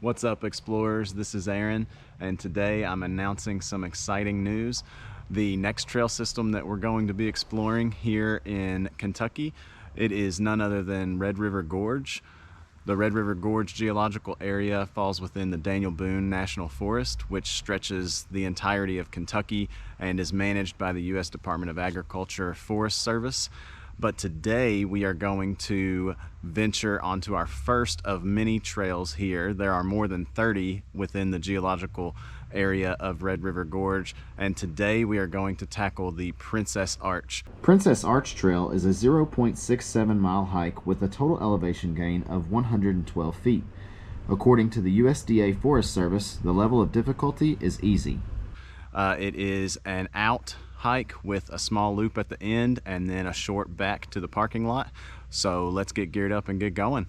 What's up, explorers? This is Aaron, and today I'm announcing some exciting news. The next trail system that we're going to be exploring here in Kentucky, it is none other than Red River Gorge. The Red River Gorge geological area falls within the Daniel Boone National Forest, which stretches the entirety of Kentucky and is managed by the U.S. Department of Agriculture Forest Service. But today we are going to venture onto our first of many trails here. There are more than 30 within the geological area of Red River Gorge, and today we are going to tackle the Princess Arch. Princess Arch Trail is a 0.67 mile hike with a total elevation gain of 112 feet. According to the USDA Forest Service, the level of difficulty is easy. It is an out hike with a small loop at the end and then a short back to the parking lot. So let's get geared up and get going.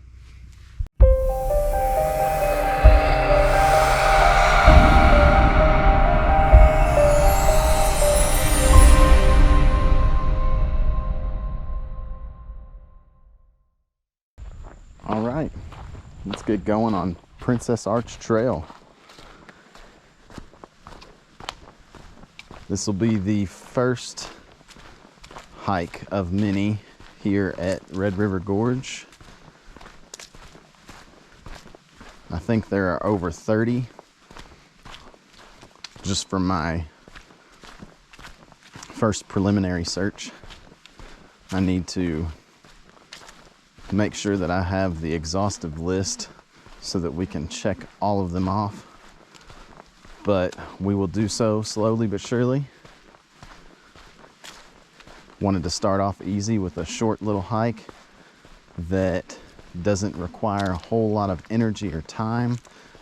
All right, let's get going on Princess Arch Trail. This will be the first hike of many here at Red River Gorge. I think there are over 30 just from my first preliminary search. I need to make sure that I have the exhaustive list so that we can check all of them off. But we will do so slowly but surely. Wanted to start off easy with a short little hike that doesn't require a whole lot of energy or time,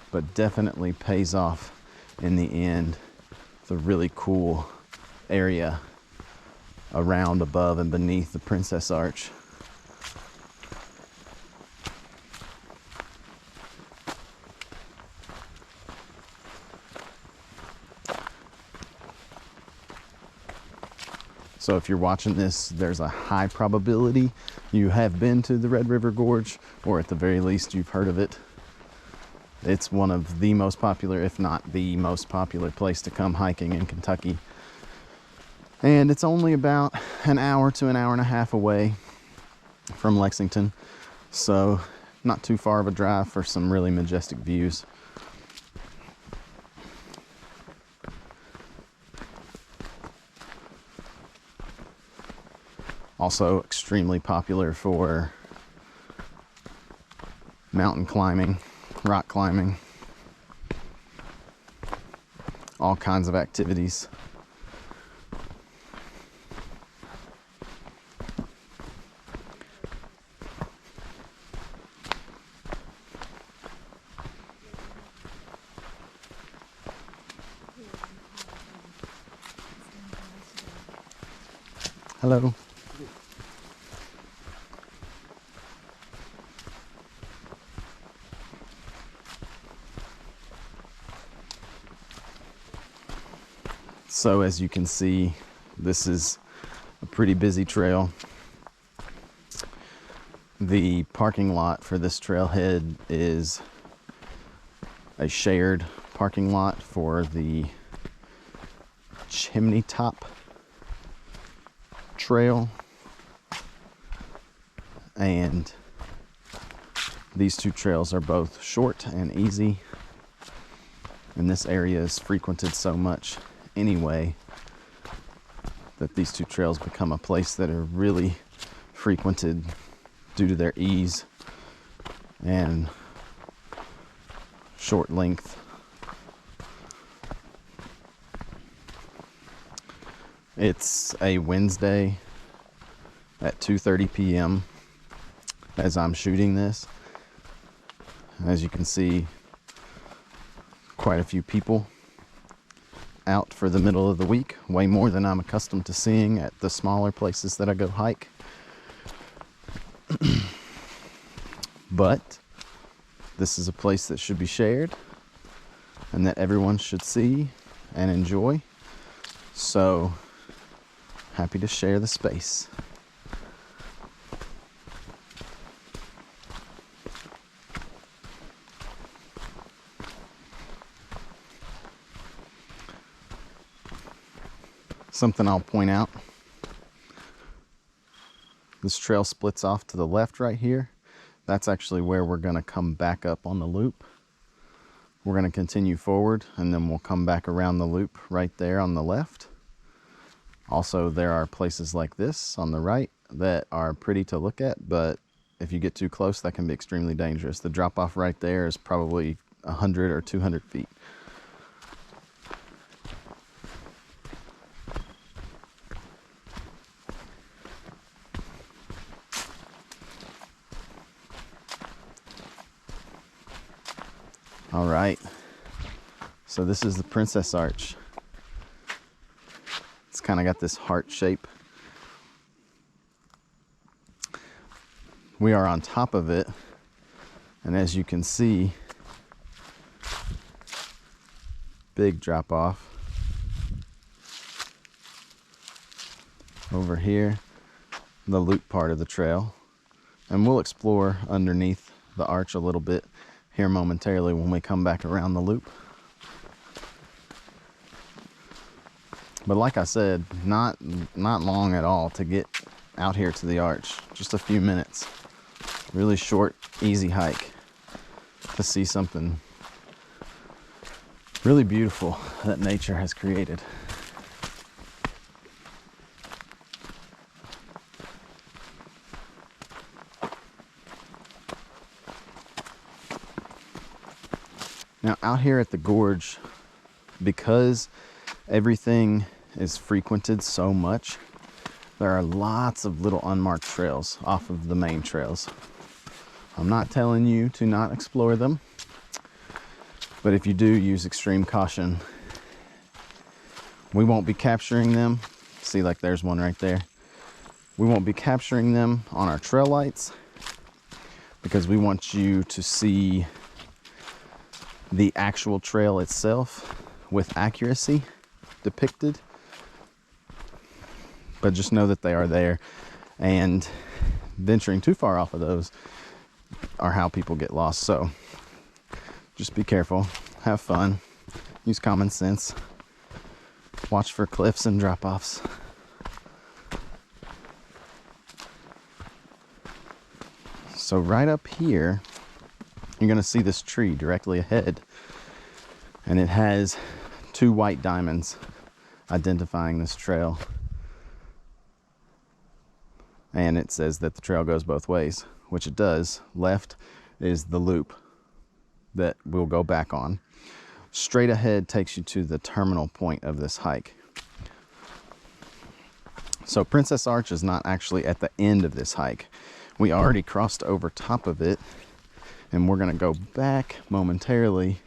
but definitely pays off in the end. It's a really cool area around, above, and beneath the Princess Arch. So if you're watching this, there's a high probability you have been to the Red River Gorge, or at the very least you've heard of it. It's one of the most popular, if not the most popular place to come hiking in Kentucky. And it's only about an hour to an hour and a half away from Lexington. So not too far of a drive for some really majestic views. Also extremely popular for mountain climbing, rock climbing, all kinds of activities. Hello. So as you can see, this is a pretty busy trail. The parking lot for this trailhead is a shared parking lot for the Chimney Top Trail. And these two trails are both short and easy. And this area is frequented so much anyway that these two trails become a place that are really frequented due to their ease and short length. It's a Wednesday at 2:30 p.m. as I'm shooting this. As you can see, quite a few people out for the middle of the week, way more than I'm accustomed to seeing at the smaller places that I go hike. But this is a place that should be shared and that everyone should see and enjoy. So happy to share the space. Something I'll point out, this trail splits off to the left right here. That's actually where we're going to come back up on the loop. We're going to continue forward and then we'll come back around the loop right there on the left. Also, there are places like this on the right that are pretty to look at, but if you get too close, that can be extremely dangerous. The drop off right there is probably 100 or 200 feet. All right, so this is the Princess Arch. It's kind of got this heart shape. We are on top of it, and as you can see, big drop off. Over here, the loop part of the trail, and we'll explore underneath the arch a little bit here momentarily when we come back around the loop. But like I said, not long at all to get out here to the arch. Just a few minutes. Really short, easy hike to see something really beautiful that nature has created. Now out here at the gorge, because everything is frequented so much, there are lots of little unmarked trails off of the main trails. I'm not telling you to not explore them, but if you do, use extreme caution. We won't be capturing them. See, like there's one right there. We won't be capturing them on our trail lights because we want you to see the actual trail itself with accuracy depicted. But just know that they are there, and venturing too far off of those are how people get lost. So just be careful, have fun, use common sense, watch for cliffs and drop-offs. So right up here, you're gonna see this tree directly ahead, and it has two white diamonds identifying this trail. And it says that the trail goes both ways, which it does. Left is the loop that we'll go back on. Straight ahead takes you to the terminal point of this hike. So Princess Arch is not actually at the end of this hike. We already crossed over top of it, and we're gonna go back momentarily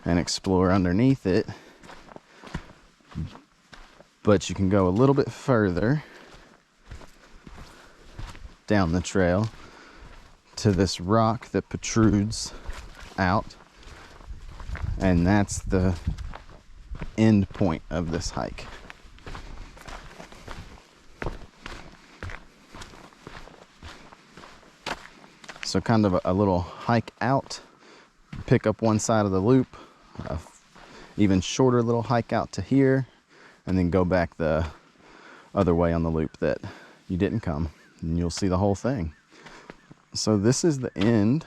and explore underneath it. But you can go a little bit further down the trail to this rock that protrudes out, and that's the end point of this hike. So kind of a little hike out, pick up one side of the loop, even shorter little hike out to here, and then go back the other way on the loop that you didn't come, and you'll see the whole thing. So this is the end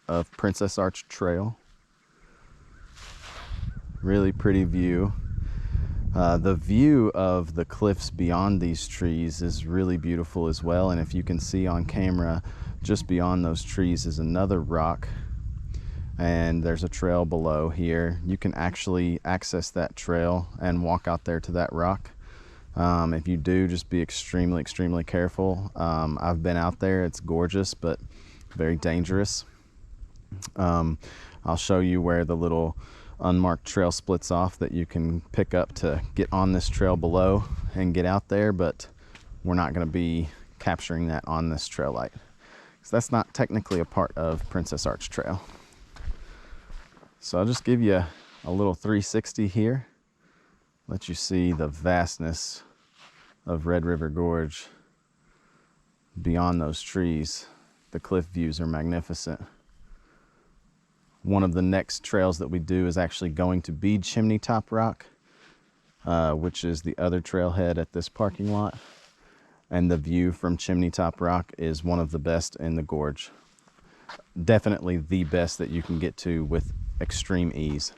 of Princess Arch Trail. Really pretty view. The view of the cliffs beyond these trees is really beautiful as well, and if you can see on camera, just beyond those trees is another rock, and there's a trail below here. You can actually access that trail and walk out there to that rock. If you do, just be extremely careful. I've been out there. It's gorgeous, but very dangerous. I'll show you where the little unmarked trail splits off that you can pick up to get on this trail below and get out there, but we're not going to be capturing that on this trail light. So that's not technically a part of Princess Arch Trail. So I'll just give you a little 360 here, let you see the vastness of Red River Gorge beyond those trees. The cliff views are magnificent. One of the next trails that we do is actually going to be Chimney Top Rock. which is the other trailhead at this parking lot. And the view from Chimney Top Rock is one of the best in the gorge. Definitely the best that you can get to with extreme ease.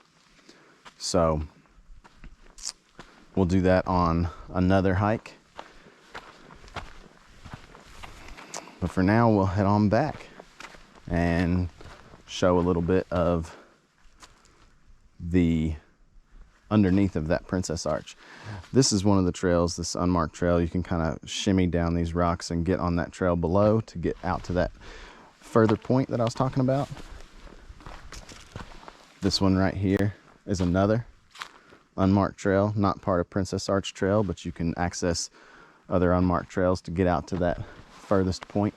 So we'll do that on another hike. But for now, we'll head on back and show a little bit of the underneath of that Princess Arch. This is one of the trails, this unmarked trail. You can kind of shimmy down these rocks and get on that trail below to get out to that further point that I was talking about. This one right here is another unmarked trail, not part of Princess Arch Trail, but you can access other unmarked trails to get out to that furthest point.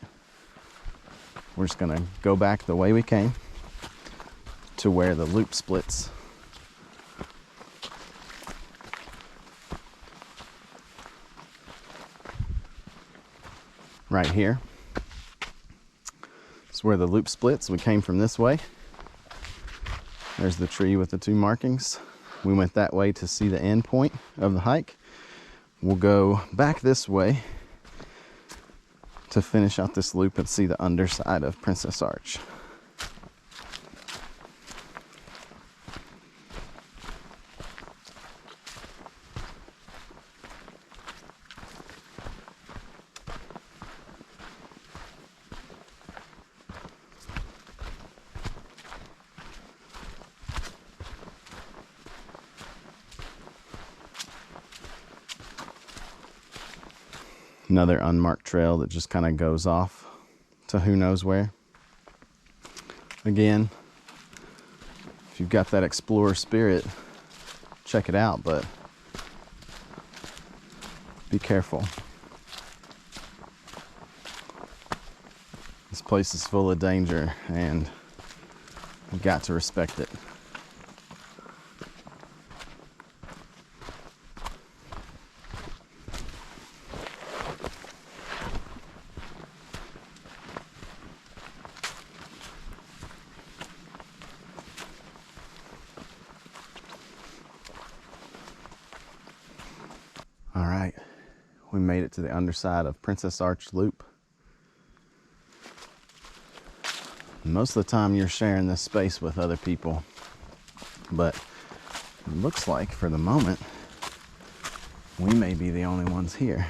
We're just gonna go back the way we came to where the loop splits. Right here. It's where the loop splits. We came from this way. There's the tree with the two markings. We went that way to see the end point of the hike. We'll go back this way to finish out this loop and see the underside of Princess Arch. Another unmarked trail that just kind of goes off to who knows where. Again, if you've got that explorer spirit, check it out, but be careful. This place is full of danger and you've got to respect it. All right, we made it to the underside of Princess Arch Loop. Most of the time you're sharing this space with other people, but it looks like for the moment we may be the only ones here.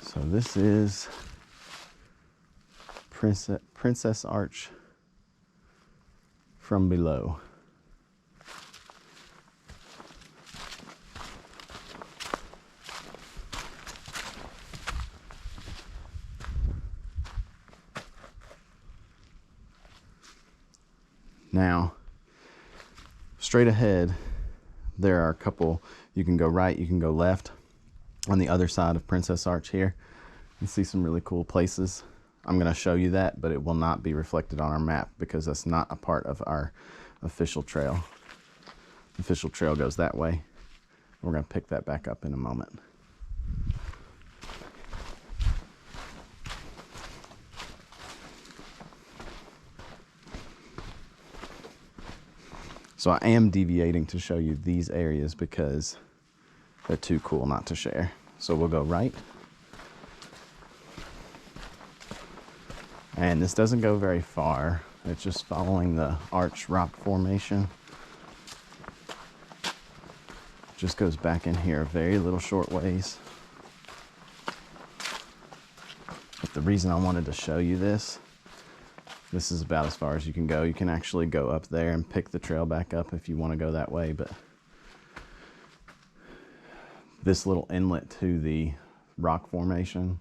So this is Princess Arch from below. Now, straight ahead, there are a couple, you can go right, you can go left. On the other side of Princess Arch here, you see some really cool places. I'm going to show you that, but it will not be reflected on our map because that's not a part of our official trail. The official trail goes that way. We're going to pick that back up in a moment. So I am deviating to show you these areas because they're too cool not to share. So we'll go right. And this doesn't go very far. It's just following the arch rock formation. It just goes back in here a very little short ways. But the reason I wanted to show you this is about as far as you can go. You can actually go up there and pick the trail back up if you want to go that way, but this little inlet to the rock formation,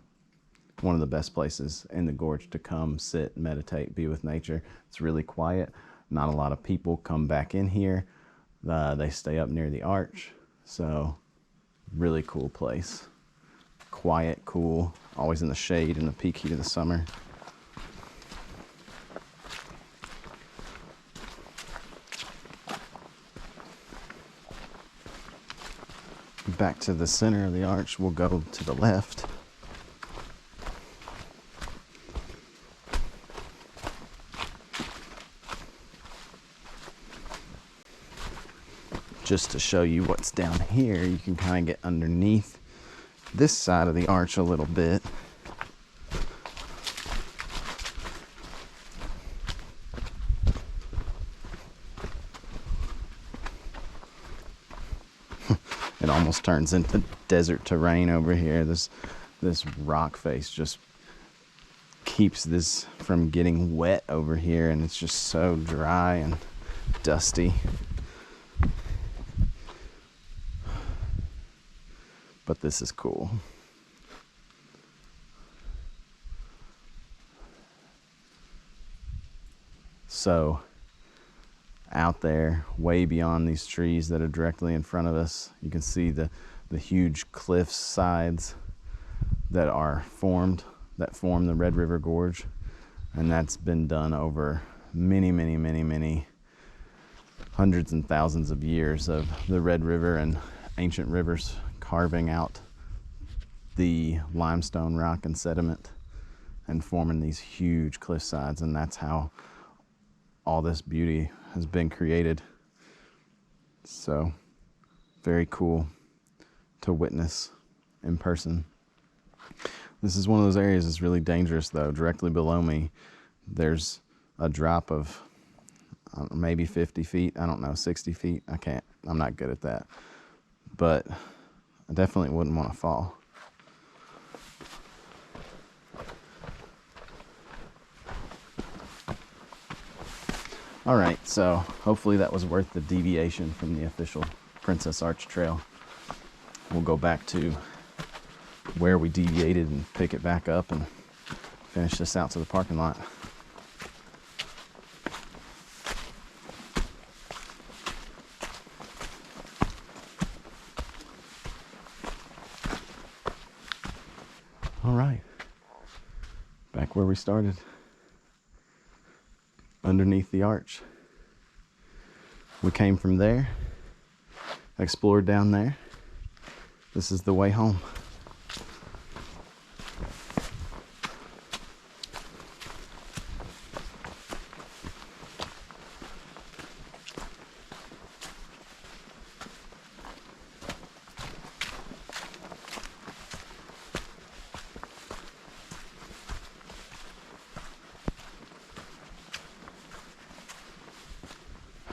one of the best places in the gorge to come sit, meditate, be with nature. It's really quiet. Not a lot of people come back in here. They stay up near the arch. So really cool place. Quiet, cool, always in the shade in the peak heat of the summer. Back to the center of the arch, we'll go to the left. just to show you what's down here, you can kind of get underneath this side of the arch a little bit. It almost turns into desert terrain over here. This rock face just keeps this from getting wet over here, and it's just so dry and dusty. But this is cool. So out there, way beyond these trees that are directly in front of us, you can see the huge cliff sides that form the Red River Gorge. And that's been done over many hundreds and thousands of years of the Red River and ancient rivers carving out the limestone rock and sediment and forming these huge cliff sides. And that's how all this beauty has been created. So very cool to witness in person. This is one of those areas that's really dangerous though. Directly below me, there's a drop of maybe 50 feet. I don't know, 60 feet. I'm not good at that. But I definitely wouldn't want to fall. All right, so hopefully that was worth the deviation from the official Princess Arch Trail. We'll go back to where we deviated and pick it back up and finish this out to the parking lot. All right, back where we started, underneath the arch. We came from there, explored down there. This is the way home.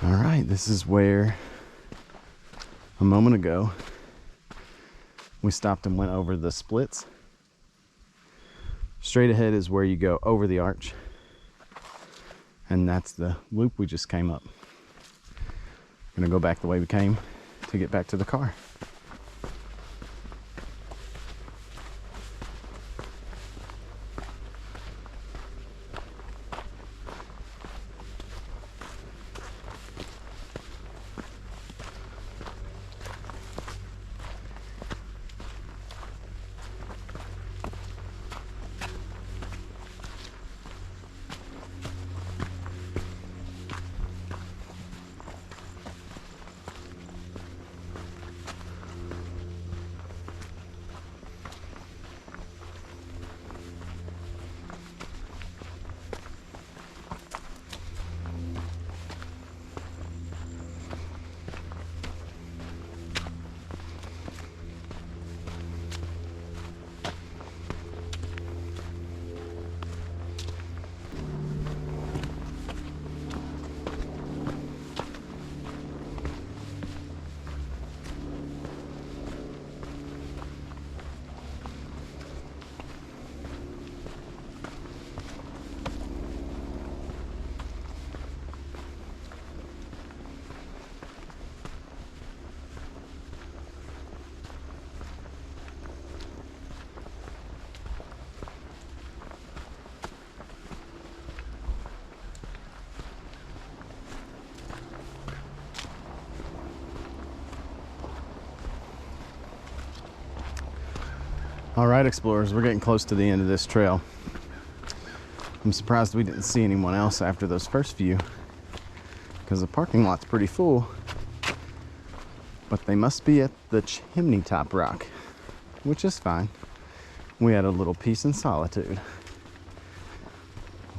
All right, this is where a moment ago we stopped and went over the splits. Straight ahead is where you go over the arch, and that's the loop we just came up. I'm gonna go back the way we came to get back to the car. All right, explorers, we're getting close to the end of this trail. I'm surprised we didn't see anyone else after those first few, because the parking lot's pretty full, but they must be at the chimney top rock, which is fine. We had a little peace and solitude.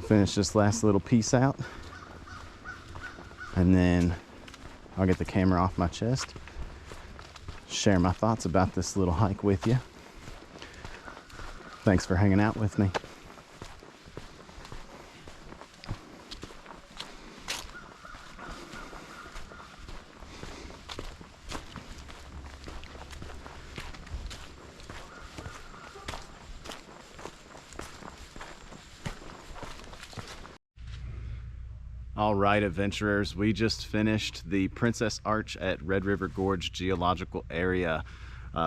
Finish this last little piece out, and then I'll get the camera off my chest, share my thoughts about this little hike with you. Thanks for hanging out with me. All right, adventurers, we just finished the Princess Arch at Red River Gorge Geological area.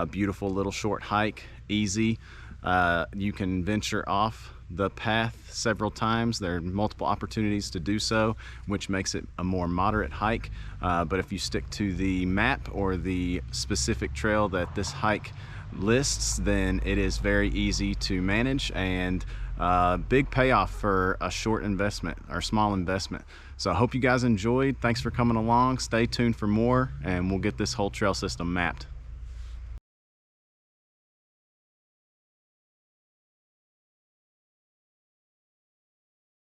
Beautiful little short hike, easy. You can venture off the path several times. There are multiple opportunities to do so, which makes it a more moderate hike. But if you stick to the map or the specific trail that this hike lists, then it is very easy to manage, and big payoff for a short investment or small investment. So I hope you guys enjoyed. Thanks for coming along. Stay tuned for more, and we'll get this whole trail system mapped.